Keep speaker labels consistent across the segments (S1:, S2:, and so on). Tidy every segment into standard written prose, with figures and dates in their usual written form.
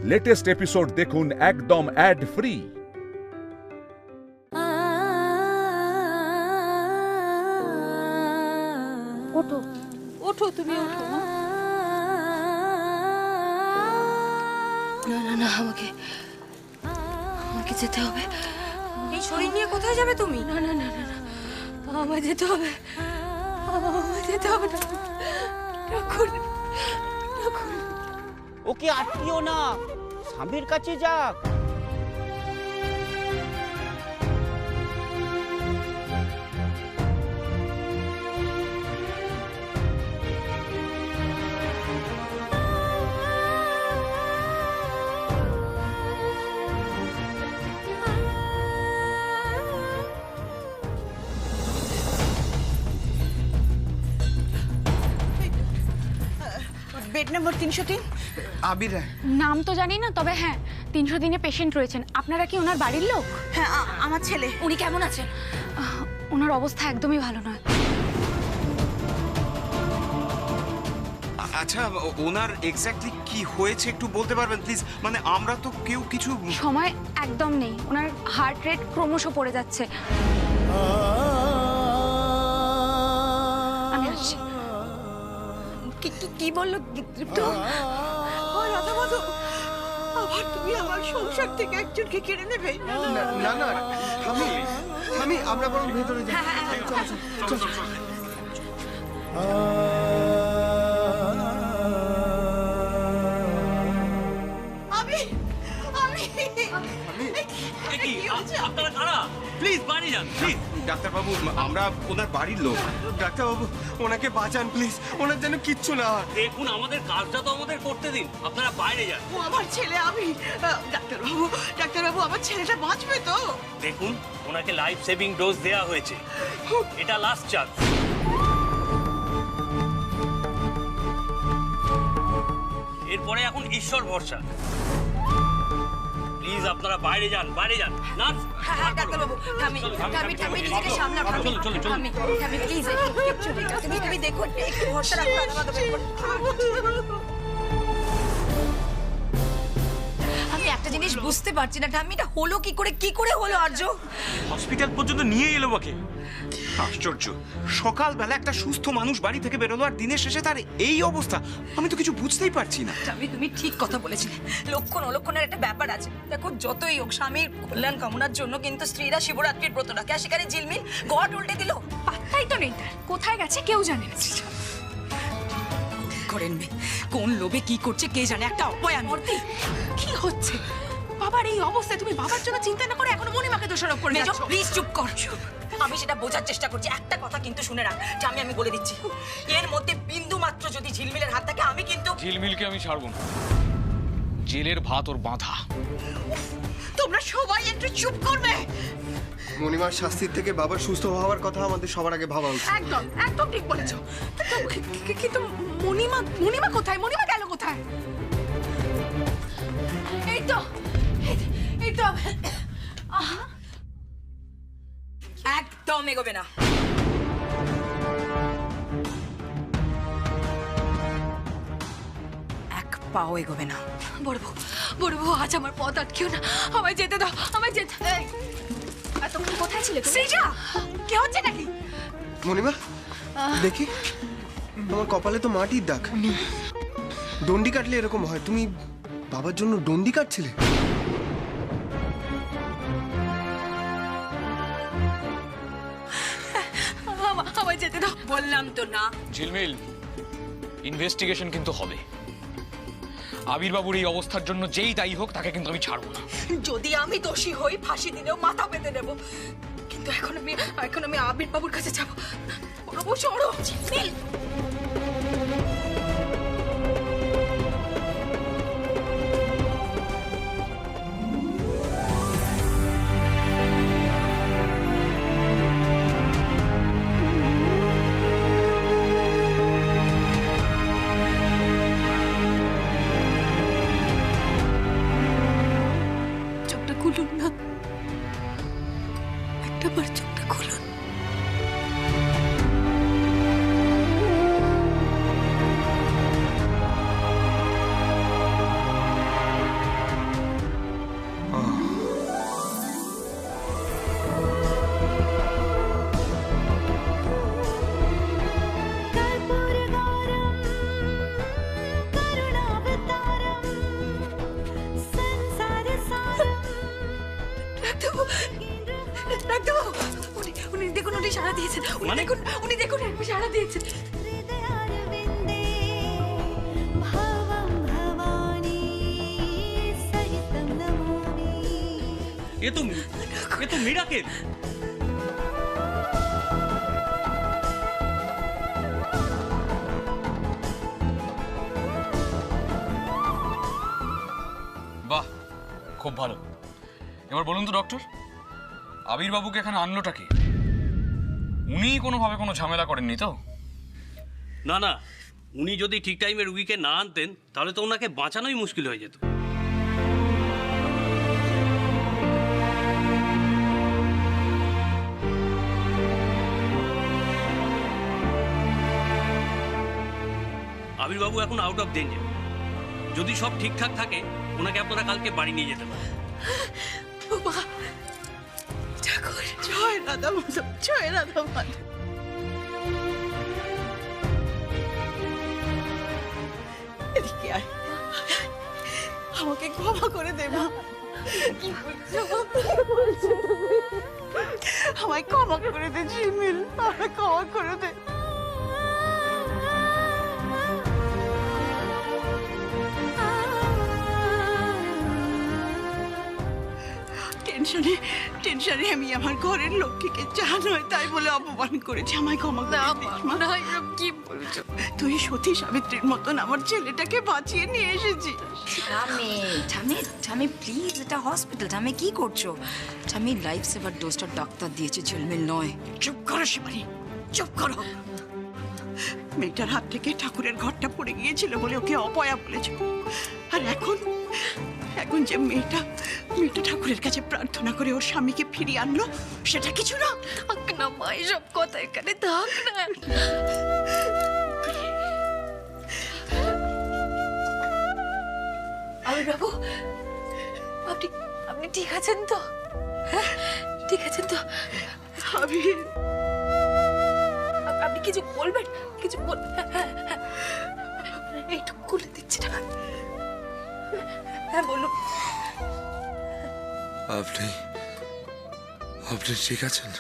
S1: Latest episode দেখুন একদম add free.
S2: ওঠো ওঠো, তুমি ওঠো। না না না, আমাকে যেতে হবে।
S3: এই শরীর নিয়ে কোথায় যাবে তুমি?
S2: না না না না না, আমায় যেতে হবে, আমায় যেতে হবে না। রাখুন রাখুন।
S4: ওকে আটকিও না, স্বামীর কাছে যাক।
S3: বেড নম্বর 303।
S5: আবির রায়।
S6: নাম তো জানি না, তবে হ্যাঁ 300 দিনে পেশেন্ট রয়েছেন। আপনারা কি ওনার বাড়ির লোক?
S3: হ্যাঁ, আমার ছেলে।
S6: উনি কেমন আছেন? ওনার অবস্থা একদমই ভালো নয়।
S5: আচ্ছা, ওনার এক্স্যাক্টলি কি হয়েছে একটু বলতে পারবেন প্লিজ? মানে আমরা তো কেউ কিছু
S6: সময় একদম নেই, ওনার হার্ট রেট ক্রমশ পড়ে যাচ্ছে। আমি আসছি।
S3: কি বললো দীপ্ত? রাধামাধব, আবার তুমি আমার সংসার থেকে একজনকে কেড়ে নেবে?
S5: না না, আমি আমরা বরং ভেতরে যাই। চল চল চল।
S7: আপনারা কারা? প্লিজ বাড়ি যান, প্লিজ।
S5: ডাক্তারবাবু, আমরা ওনার বাড়ির লোক। ডাক্তারবাবু, ওনাকে বাঁচান প্লিজ, ওনার যেন কিচ্ছু না হয়।
S7: দেখুন, আমাদের কাজটা তো আমাদের করতে দিন, আপনারা বাইরে যান।
S3: ও আমার ছেলে। আমি ডাক্তারবাবু, আমার ছেলেটা বাঁচবে তো?
S7: দেখুন, ওনাকে লাইফ সেভিং ডোজ দেয়া হয়েছে, এটা লাস্ট চান্স। এরপরে এখন ঈশ্বর ভরসা। প্লিজ আপনারা বাইরে যান, বাইরে যান। নার্স।
S3: হ্যাঁ ডাক্তারবাবু, আমি নিজেকে সামলাবো। আমি প্লিজ তুমি দেখুন, একটু ভরসা রাখো রাধামাধবের উপর। আমি একটা জিনিস বুঝতে পারছি না, ঠাম্মি, এটা হলো কি করে হলো আর্য?
S5: হসপিটাল পর্যন্ত নিয়ে এলো ওকে। আশ্চর্য, সকালবেলা একটা সুস্থ মানুষ বাড়ি থেকে বেরোলো আর দিনের শেষে তার এই অবস্থা। আমি তো কিছু বুঝতেই পারছি না।
S3: তুমি ঠিক কথা বলেছিলে, লক্ষণ অলক্ষণের একটা ব্যাপার আছে। দেখো, যতই হোক স্বামীর কল্যাণ কামনার জন্য কিন্তু স্ত্রীরা শিবরাত্রির ব্রত রাখে, আর সেখানে ঝিলমিল গড় উল্টে দিল।
S6: পাত্তাই তো নেই, কোথায় গেছে কেউ জানে না।
S3: করেন মেয়ে, কোন লোভে কি করছে কে জানে। একটা অপয়া মূর্তি।
S2: কি হচ্ছে? বাবার এই অবস্থায় তুমি বাবার জন্য চিন্তা না করে এখনো মনিমাকে দোষারোপ করে যাচ্ছ।
S3: প্লিজ চুপ কর। আমি সেটা বোঝার চেষ্টা করছি। একটা কথা কিন্তু শুনে রাখ, যে আমি বলে দিচ্ছি, এর মধ্যে বিন্দু মাত্র যদি ঝিলমিলের হাত থাকে, আমি কিন্তু
S8: ঝিলমিলকে আমি ছাড়বো না। জেলের ভাত ওর বাঁধা।
S3: তোমরা সবাই একটু চুপ করবে।
S5: মণিমার শাস্তির থেকে বাবার সুস্থ হওয়ার কথা আমাদের সবার আগে ভাবা উচিত।
S2: একদম একদম ঠিক বলেছো। কিন্তু মনিমা কোথায়? মনিমা গেল কোথায়? এই তো
S3: একদম এগোবে না। এক পাও এগোবে না।
S2: বড় বউ, আজ আমার পথ আটকেও না, আমায় যেতে দাও, আমায় যেতে।
S6: তুমি কোথায় ছিলে?
S2: শ্রীজা, কি হচ্ছে নাকি?
S5: মণিমা, দেখি আমার কপালে তো মাটির দাগ। ডন্ডি কাটলে এরকম হয়। তুমি বাবার জন্য ডন্ডি কাটছিলে?
S2: আমায় যেতে দাও।
S3: বললাম তো না।
S8: ঝিলমিল, ইনভেস্টিগেশন কিন্তু হবে। আবির বাবুর এই অবস্থার জন্য যেই দায়ী হোক তাকে কিন্তু আমি ছাড়বো না।
S3: যদি আমি দোষী হই, ফাঁসি দিলেও মাথা পেতে নেব, কিন্তু এখন আমি আবির বাবুর কাছে যাবো। বড় বউ, সরো। ঝিলমিল,
S2: চোখটা খুলুন না, একটা বার চোখটা খুলুন। উনি সাড়া দিয়েছেন,
S7: মানে?
S2: উনি দেখুন একবার সাড়া দিয়েছেন।
S7: এ তো মিরাকেল।
S8: বাহ, খুব ভালো। এবার বলুন তো ডক্টর, আবির বাবুকে এখানে আনলোটা কি? উনি কোনোভাবে কোনো ঝামেলা করেননি তো?
S7: না না, উনি যদি ঠিক টাইমে রুগীকে না আনতেন তাহলে তো ওনাকে বাঁচানোই মুশকিল হয়ে যেত। আবিরবাবু এখন আউট অফ ডেঞ্জার। যদি সব ঠিকঠাক থাকে ওনাকে আপনারা কালকে বাড়ি নিয়ে যেতে পারেন।
S2: বাবা ঠাকুর,
S9: জয় রাধা মাধব, জয় রাধা মাধব। এদিকে আয়, আমাকে ক্ষমা করে দে মা। আমায় ক্ষমা করে দে ঝিলমিল, আমায় ক্ষমা করে দে। টেনশনে আমি আমার ঘরের লক্ষ্মীকে যা নয় তাই বলে অপমান করেছি, আমায় ক্ষমা করে দিস মা।
S2: না এরকম কি বলছো?
S9: তুই সতী সাবিত্রীর মতন আমার ছেলেটাকে বাঁচিয়ে নিয়ে এসেছিস।
S3: ঠামি প্লিজ, এটা হসপিটাল। ঠামি কি করছো? ঠামি লাইফ সেভার ডোজটা ডাক্তার দিয়েছে, ঝিলমিল নয়।
S9: চুপ করো শিবানী, চুপ করো। মেয়েটার হাত থেকে ঠাকুরের ঘরটা পড়ে গিয়েছিল বলে ওকে অপয়া বলেছে, আর এখন যে মেয়েটা ঠাকুরের কাছে প্রার্থনা করে ওর স্বামীকে ফিরিয়ে আনলো, সেটা কিছু না।
S2: থাক না মা, এসব কথা এখানে থাক না। আবির বাবু, আপনি ঠিক আছেন তো? হ্যাঁ ঠিক আছেন তো?
S9: আবির,
S2: আপনি কিছু বলবেন? কিছু একটু খুলে দিচ্ছি না। হ্যাঁ বলুন।
S10: আপনি ঠিক আছেন?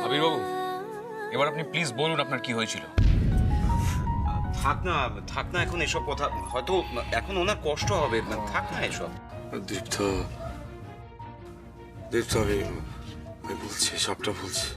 S8: আবির বাবু, এবার আপনি প্লিজ বলুন আপনার কি হয়েছিল।
S5: থাক না এখন এসব কথা, হয়তো এখন ওনার কষ্ট হবে, থাক না এসব।
S10: দীপ্ত, আমি বলছি, সবটা বলছি।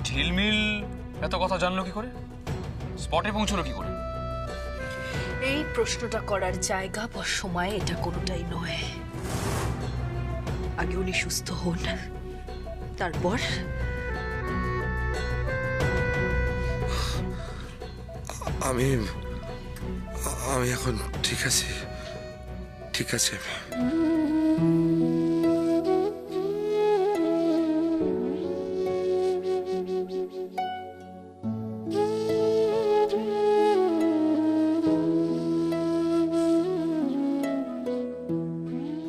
S8: ঝিলমিল এত কথা জানলো কি করে? স্পটে পৌঁছলো কি করে?
S2: এই প্রশ্নটা করার জায়গা বা সময় এটা কোনোটাই নয়। আগে উনি সুস্থ হন, তারপর
S10: আমি এখন ঠিক আছি।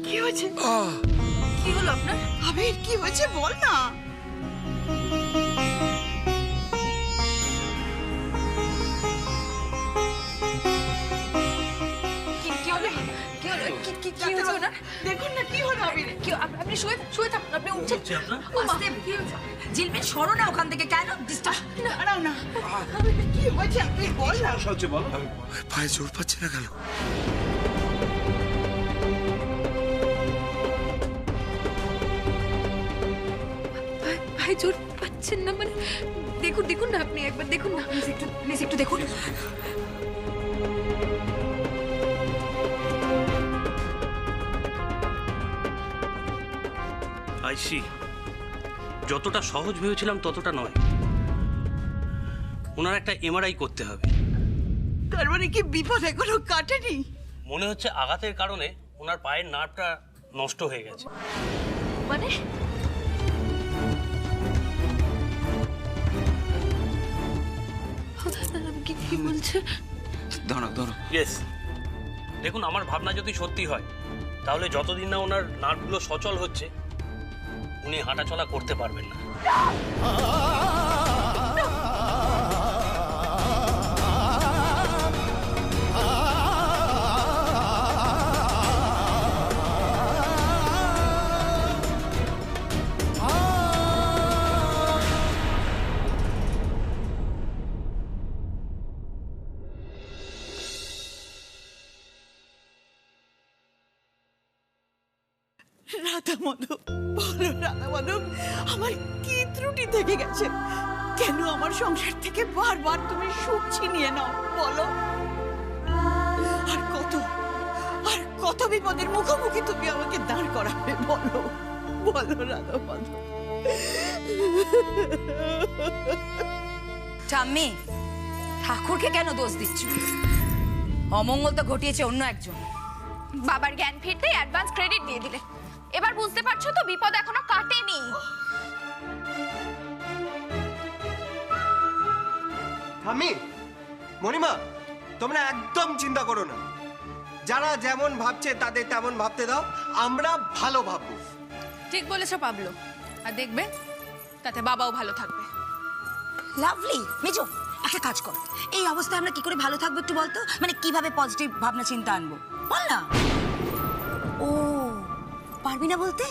S9: কি হয়েছে?
S2: কি হলো আপনার?
S9: আবির, কি হয়েছে বল না। দেখুন না কি হলো আবির।
S2: আপনি শুয়ে থাকুন, আপনি উঠছেন।
S3: ঝিলমিল সরো না ওখান থেকে, কেন ডিস্টার্ব?
S9: দাঁড়াও না, কি হয়েছে আপনি বল না।
S10: পায়ে জোর পাচ্ছে না কেন?
S2: ভাই জোর পাচ্ছেন না মানে? দেখুন না, আপনি একবার দেখুন না, প্লিজ একটু দেখুন।
S7: আইসি, যতটা সহজ ভেবেছিলাম ততটা নয়। ওনার একটা এমআরআই করতে হবে।
S9: তার মানে কি বিপদ এখনো কাটেনি?
S7: মনে হচ্ছে আঘাতের কারণে ওনার পায়ের নার্ভটা নষ্ট হয়ে গেছে।
S2: মানে কি বলছে?
S5: দাঁড়াও দাঁড়াও।
S7: ইয়েস, দেখুন আমার ভাবনা যদি সত্যি হয় তাহলে যতদিন না ওনার নার্ভগুলো সচল হচ্ছে উনি হাঁটাচলা করতে পারবেন না।
S9: রাধা মাধব, বলো রাধা মাধব, আমার কি ত্রুটি থেকে গেছে? কেন আমার সংসার থেকে বারবার তুমি সুখ ছিনিয়ে নাও বলো? আর কত বিপদের মুখোমুখি তুমি আমাকে দাঁড় করাবে বলো? বলো রাধা মাধব।
S3: ঠাম্মি, ঠাকুরকে কেন দোষ দিচ্ছ? অমঙ্গল তো ঘটিয়েছে অন্য একজন।
S6: বাবার জ্ঞান ফিরতে অ্যাডভান্স ক্রেডিট দিয়ে দিলে। এবার বুঝতে পারছো তো বিপদ এখনো কাটেনি।
S11: আমি মণিমা, তোমরা একদম চিন্তা করো না। যারা যেমন ভাবছে তাদের তেমন ভাবতে দাও, আমরা ভালো ভাববো।
S2: ঠিক বলেছো পাবলো, আর দেখবে তাতে বাবাও ভালো থাকবে।
S3: লাভলি। মেজো, একটা কাজ কর, এই অবস্থায় আমরা কি করে ভালো থাকবো একটু বলতো? মানে কিভাবে পজিটিভ ভাবনা চিন্তা আনবো বল না। ও পারবি না বলতে?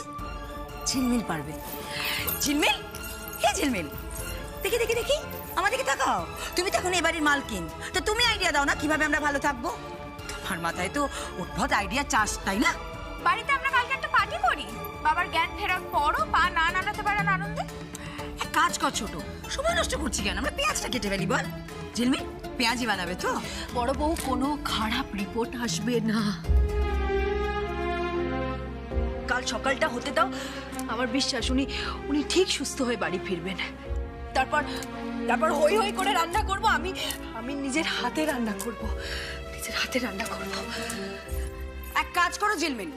S3: ঝিলমিল পারবে। ঝিলমিল, হে ঝিলমিল, দেখি দেখি দেখি আমার দিকে তাকাও। তুমি তো এখন এই বাড়ির মালকিন, তো তুমি আইডিয়া দাও না কিভাবে আমরা ভালো থাকবো। তোমার মাথায় তো উদ্ভট আইডিয়া চাস, তাই না?
S6: বাড়িতে আমরা কালকে একটা পার্টি করি, বাবার জ্ঞান ফেরার পরও পা না নাড়াতে পারার আনন্দে।
S3: এক কাজ কর ছোট, সময় নষ্ট করছি কেন, আমরা পেঁয়াজটা কেটে ফেলি বল। ঝিলমিল পেঁয়াজি বানাবে তো?
S2: বড় বউ, কোনো খারাপ রিপোর্ট আসবে না। কাল সকালটা হতে দাও, আমার বিশ্বাস উনি ঠিক সুস্থ হয়ে বাড়ি ফিরবেন। তারপর হই হই করে রান্না করব, আমি নিজের হাতে রান্না করব, নিজের হাতে রান্না করব।
S3: এক কাজ করো ঝিলমিল,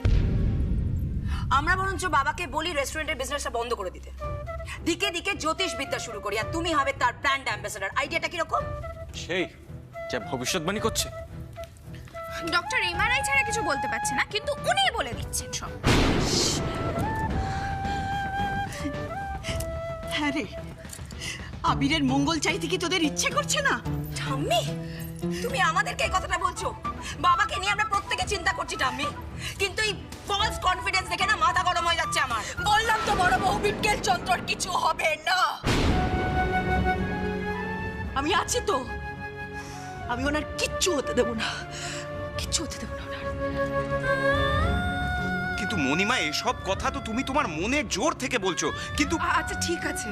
S3: আমরা বরঞ্চ বাবাকে বলি রেস্টুরেন্টের বিজনেসটা বন্ধ করে দিতে, দিকে দিকে জ্যোতিষ বিদ্যা শুরু করি, আর তুমি হবে তার ব্র্যান্ড অ্যাম্বাসেডর। আইডিয়াটা কিরকম?
S5: সেই যা ভবিষ্যৎবাণী করছে।
S6: ডক্টর এমআরআই ছাড়া কিছু বলতে পারছে না, কিন্তু উনিই বলে দিচ্ছেন সব।
S9: হ্যাঁ রে, আবিরের মঙ্গল চাইতে কি তোদের ইচ্ছে করছে না?
S3: ঠাম্মি, তুমি আমাদেরকে এই কথাটা বলছো? বাবাকে নিয়ে আমরা প্রত্যেকে চিন্তা করছি ঠাম্মি, কিন্তু এই ফলস কনফিডেন্স দেখে না মাথা গরম হয়ে যাচ্ছে আমার।
S2: বললাম তো বড় বউ, বিটকেল চন্দ্রর কিছু হবে না। আমি আছি তো, আমি ওনার কিচ্ছু হতে দেবো না, কিচ্ছু হতে দেবো না ওনার।
S5: কিন্তু মণিমা, এসব কথা তো তুমি তোমার মনের জোর থেকে বলছো, কিন্তু
S2: আচ্ছা ঠিক আছে,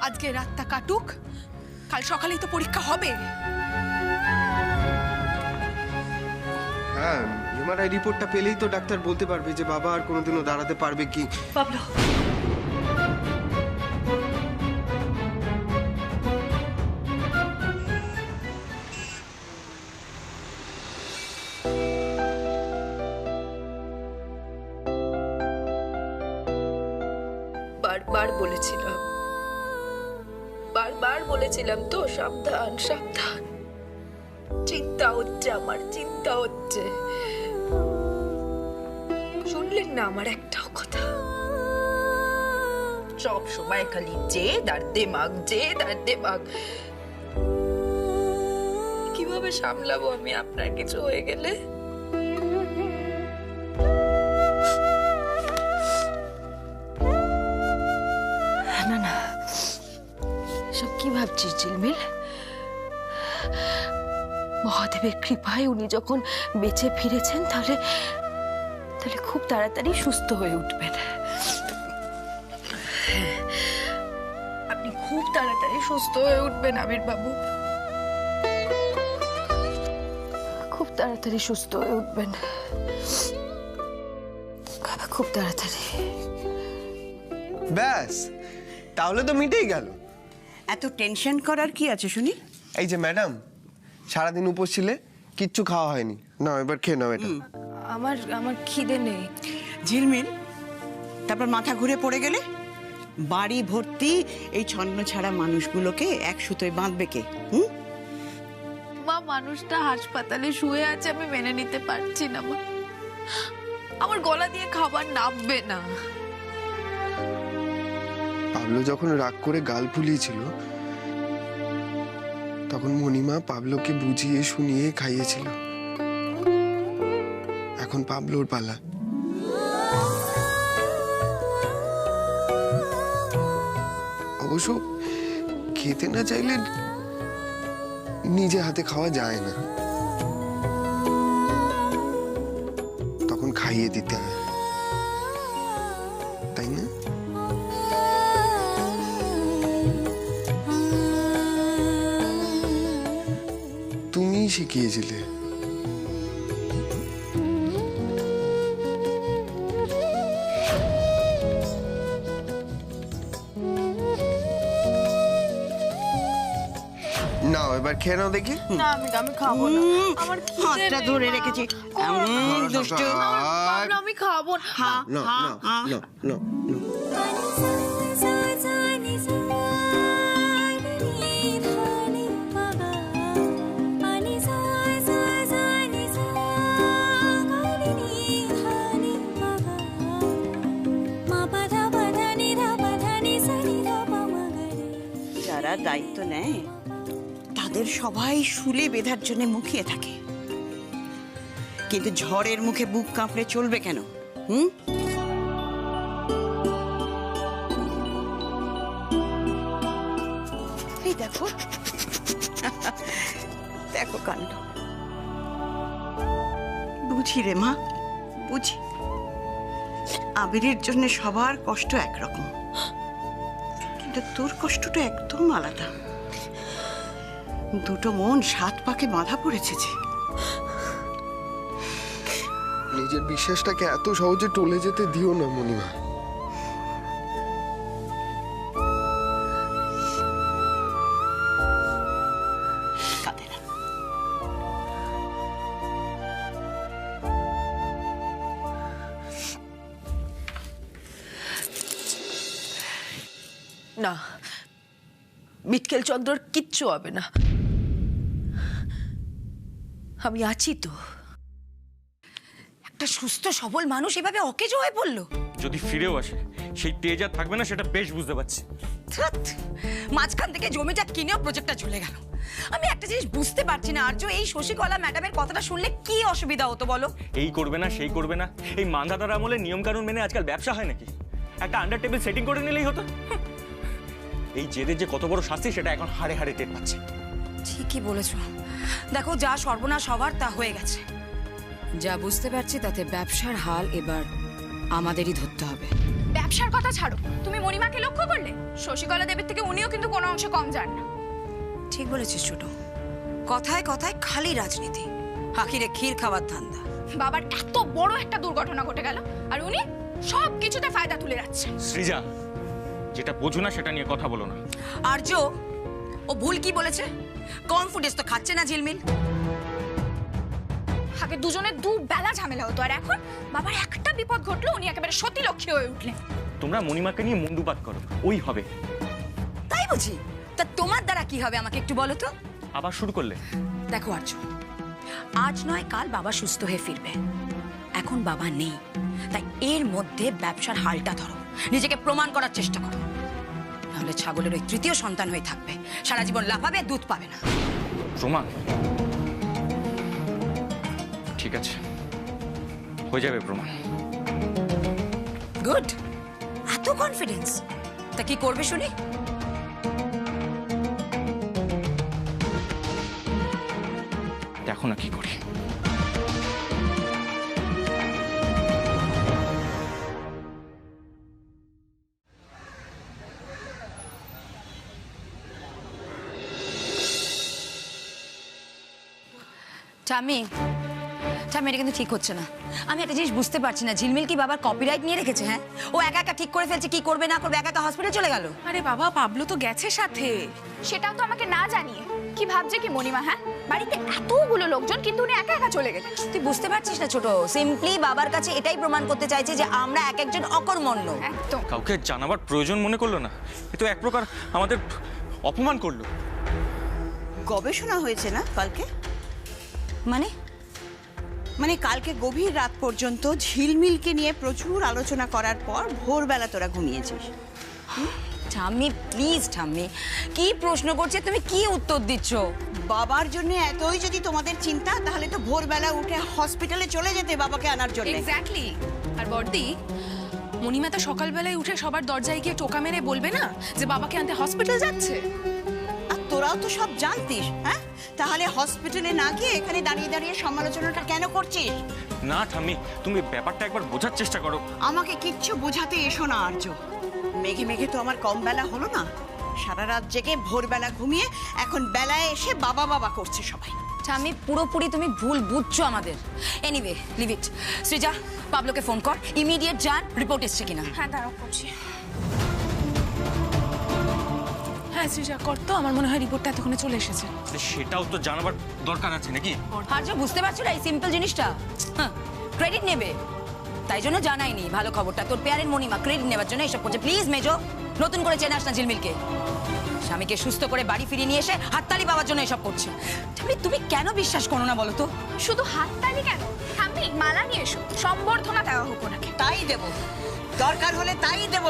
S2: আজকে রাতটা কাটুক, কাল সকালেই তো পরীক্ষা হবে।
S11: হ্যাঁ, এমআরআই রিপোর্টটা পেলেই তো ডাক্তার বলতে পারবে যে বাবা আর কোনোদিনও দাঁড়াতে পারবে কি।
S2: পাবলো, বারবার বলেছিলাম তো, সাবধান সাবধান। চিন্তা হচ্ছে আমার, চিন্তা হচ্ছে। শুনলেন না আমার একটাও কথা? সব সময় খালি জেদ আর দেমাগ, জেদ আর দেমাগ। কিভাবে সামলাবো আমি আপনার কিছু হয়ে গেলে? না না, সব কি ভাবছিস ঝিলমিল? মহাদেবের কৃপায় উনি যখন বেঁচে ফিরেছেন, তাহলে খুব তাড়াতাড়ি সুস্থ হয়ে উঠবেন। আপনি খুব তাড়াতাড়ি সুস্থ হয়ে উঠবেন আবির বাবু, খুব তাড়াতাড়ি সুস্থ হয়ে উঠবেন, খুব তাড়াতাড়ি।
S11: ব্যাস, তাহলে তো মিটেই গেল।
S9: এত টেনশন করার কি আছে শুনি?
S11: এই যে ম্যাডাম, সারাদিন উপোস ছিলে, কিচ্ছু খাওয়া হয়নি, না এবার খেয়ে নাও এটা।
S2: আমার আমার খিদে নেই।
S9: ঝিলমিল, তারপর মাথা ঘুরে পড়ে গেলে বাড়ি ভর্তি এই ছন্ন ছাড়া মানুষগুলোকে এক সুতোয় বাঁধবে কে? হুম?
S2: মা, মানুষটা হাসপাতালে শুয়ে আছে, আমি মেনে নিতে পারছি না মা। আমার গলা দিয়ে খাবার নামবে না।
S11: পাবলো যখন রাগ করে গাল ফুলিয়েছিল তখন মণিমা পাবলোকে বুঝিয়ে শুনিয়ে খাইয়েছিল। এখন পাবলোর পালা। অবশ্য খেতে না চাইলে নিজে হাতে খাওয়া যায় না, তখন খাইয়ে দিতে হয়, তাই না? তুমি শিখিয়েছিলে। নাও এবার খেয়ে নাও দেখি।
S2: না, আমি খাবো না। আমার খিদে
S9: হাতটা
S2: নেই,
S9: ধরে
S2: মা।
S9: রেখেছি। দুষ্টু।
S2: বাবলু, আমি খাবো না।
S11: না না না না না।
S9: যারা দায়িত্ব নেয় তাদের সবাই শুলে বেঁধার জন্য মুখিয়ে থাকে, কিন্তু ঝড়ের মুখে বুক কাঁপড়ে চলবে কেন? হুম? এই দেখো, দেখো কাণ্ড। বুঝি রে মা, বুঝি। আবিরের জন্য সবার কষ্ট একরকম, কিন্তু তোর কষ্টটা একদম আলাদা। দুটো মন সাত পাকে বাঁধা পড়েছে যে।
S11: নিজের বিশ্বাসটাকে এত সহজে টলে যেতে দিও না মণিমা।
S9: কাঁদে না।
S2: না, মিটকেল চন্দ্রর কিচ্ছু হবে না। আমি আছি তো।
S3: একটা সুস্থ সবল মানুষ এভাবে অকেজো হয়ে পড়লো।
S5: যদি ফিরেও আসে সেই তেজ আর থাকবে না, সেটা বেশ বুঝতে পারছি।
S3: ধ্যাৎ, মাঝখান থেকে জমিটা কিনেও প্রজেক্টটা ঝুলে গেল। আমি একটা জিনিস বুঝতে পারছি না আর্য, এই শশীকলা ম্যাডামের কথাটা শুনলে কি অসুবিধা হতো বলো?
S5: এই করবে না সেই করবে না, এই মান্ধাতার আমলে নিয়ম কানুন মেনে আজকাল ব্যবসা হয় নাকি? একটা আন্ডার টেবিল সেটিং করে নিলেই হতো। এই জেদের যে কত বড় শাস্তি সেটা এখন হাড়ে হাড়ে টের পাচ্ছে।
S3: ঠিকই বলেছো। দেখো, যা সর্বনাশ হওয়ার তা হয়ে গেছে। যা বুঝতে পারছি তাতে ব্যবসার হাল এবার আমাদেরই ধরতে হবে।
S6: ব্যবসার কথা ছাড়ো, তুমি মণিমাকে লক্ষ্য করলে? শশীকলা দেবীর থেকে উনিও কিন্তু কোনো অংশে কম যান না।
S3: ঠিক বলেছিস ছোট, কথায় কথায় খালি রাজনীতি, আখিরে ক্ষীর খাওয়ার ধান্দা।
S6: বাবার এত বড় একটা দুর্ঘটনা ঘটে গেল আর উনি সব কিছুতে ফায়দা তুলে যাচ্ছে।
S5: সৃজা, যেটা বোঝো না সেটা নিয়ে কথা বলো না।
S3: আর্য, ও ভুল কি বলেছে? কনফিডেন্স তো খাচ্ছে না ঝিলমিল।
S6: আগে দুজনের দুবেলা ঝামেলা হতো, আর এখন বাবার একটা বিপদ ঘটলো উনি একেবারে সতী লক্ষ্মী হয়ে উঠলেন।
S5: তোমরা মণিমাকে নিয়ে মুন্ডুপাত করো, ওই হবে।
S3: তাই বুঝি? তা তোমার দ্বারা কি হবে আমাকে একটু বলো তো।
S5: আবার শুরু করলে?
S3: দেখো আর্য, আজ নয় কাল বাবা সুস্থ হয়ে ফিরবে। এখন বাবা নেই, তাই এর মধ্যে ব্যবসার হালটা ধরো, নিজেকে প্রমাণ করার চেষ্টা করো। নাহলে ছাগলের ওই তৃতীয় সন্তান হয়ে থাকবে, সারা জীবন লাফাবে, দুধ পাবে না।
S5: প্রমাণ? ঠিক আছে, হয়ে যাবে প্রমাণ।
S3: গুড, এত কনফিডেন্স। তা কি করবে শুনি?
S5: দেখো না কি করি।
S3: চামি, ঠাম্মি এটা কিন্তু ঠিক হচ্ছে না। আমি একটা জিনিস বুঝতে পারছি না, ঝিলমিল কি বাবার কপিরাইট নিয়ে রেখেছে? হ্যাঁ, ও একা একা ঠিক করে ফেলছে কি করবে না করবে, একা একা হসপিটাল চলে গেল।
S2: আরে বাবা, পাবলো তো গেছে সাথে।
S6: সেটাও তো আমাকে না জানিয়ে। কি ভাবছে কি মণিমা? হ্যাঁ, বাড়িতে এতগুলো লোকজন কিন্তু উনি একা একা চলে গেলেন।
S3: তুই বুঝতে পারছিস না ছোট? সিম্পলি বাবার কাছে এটাই প্রমাণ করতে চাইছে যে আমরা এক একজন অকর্মণ্য।
S6: একদম।
S5: কাউকে জানাবার প্রয়োজন মনে করলো না, এ তো এক প্রকার আমাদের অপমান করলো।
S9: গবেষণা হয়েছে না কালকে?
S3: মানে
S9: কালকে গভীর রাত পর্যন্ত ঝিলমিলকে নিয়ে প্রচুর আলোচনা করার পর ভোরবেলা তোরা ঘুমিয়েছিস।
S3: ঠাম্মি প্লিজ, ঠাম্মি কি প্রশ্ন করছে তুমি, কি উত্তর দিচ্ছ?
S9: বাবার জন্য এতই যদি তোমাদের চিন্তা, তাহলে তো ভোরবেলা উঠে হসপিটালে চলে যেতে বাবাকে আনার জন্য।
S2: এক্স্যাক্টলি। আর বর্দি, মণিমা তো সকালবেলায় উঠে সবার দরজায় গিয়ে টোকা মেরে বলবে না যে বাবাকে আনতে হসপিটাল যাচ্ছে?
S9: আর তোরাও তো সব জানতিস। হ্যাঁ, তাহলে হসপিটালে না গিয়ে এখানে দাঁড়িয়ে দাঁড়িয়ে সমালোচনাটা কেন করছিস?
S5: না ঠাম্মি, তুমি ব্যাপারটা একবার বোঝার চেষ্টা করো।
S9: আমাকে কিচ্ছু বোঝাতে এসো না আর্য। মেঘে মেঘে তো আমার কম বেলা হলো না। সারা রাত জেগে ভোরবেলা ঘুমিয়ে এখন বেলায় এসে বাবা বাবা করছে সবাই।
S3: ঠাম্মি পুরোপুরি তুমি ভুল বুঝছো আমাদের। Anyway leave it. সৃজা, পাবলোকে ফোন কর, ইমিডিয়েট যান, রিপোর্ট এসছে কিনা।
S6: হ্যাঁ, দাঁড়াও করছি।
S2: হ্যাঁ সৃজা, কর তো। আমার মনে হয় রিপোর্টটা এতক্ষণে চলে এসেছে।
S5: সেটাও তো জানাবার দরকার আছে নাকি?
S3: আর্য বুঝতে পারছো না এই সিম্পল জিনিসটা? ক্রেডিট নেবে, তাই জন্য জানাইনি ভালো খবরটা। তোর পেয়ারের মণিমা ক্রেডিট নেবার জন্য এসব করছে। প্লিজ মেজো, নতুন করে চেনাস না ঝিলমিলকে। স্বামীকে সুস্থ করে বাড়ি ফিরিয়ে নিয়ে এসে হাততালি পাওয়ার জন্য এসব করছে। তুমি কেন বিশ্বাস করো না বলো তো?
S6: শুধু হাততালি কেন, ঠাম্মি মালা নিয়ে এসো, সম্বর্ধনা দেওয়া হোক ওনাকে।
S9: তাই দেব, দরকার হলে তাই দেব।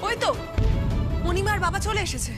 S2: ওই তো মণিমার বাবা চলে এসেছে।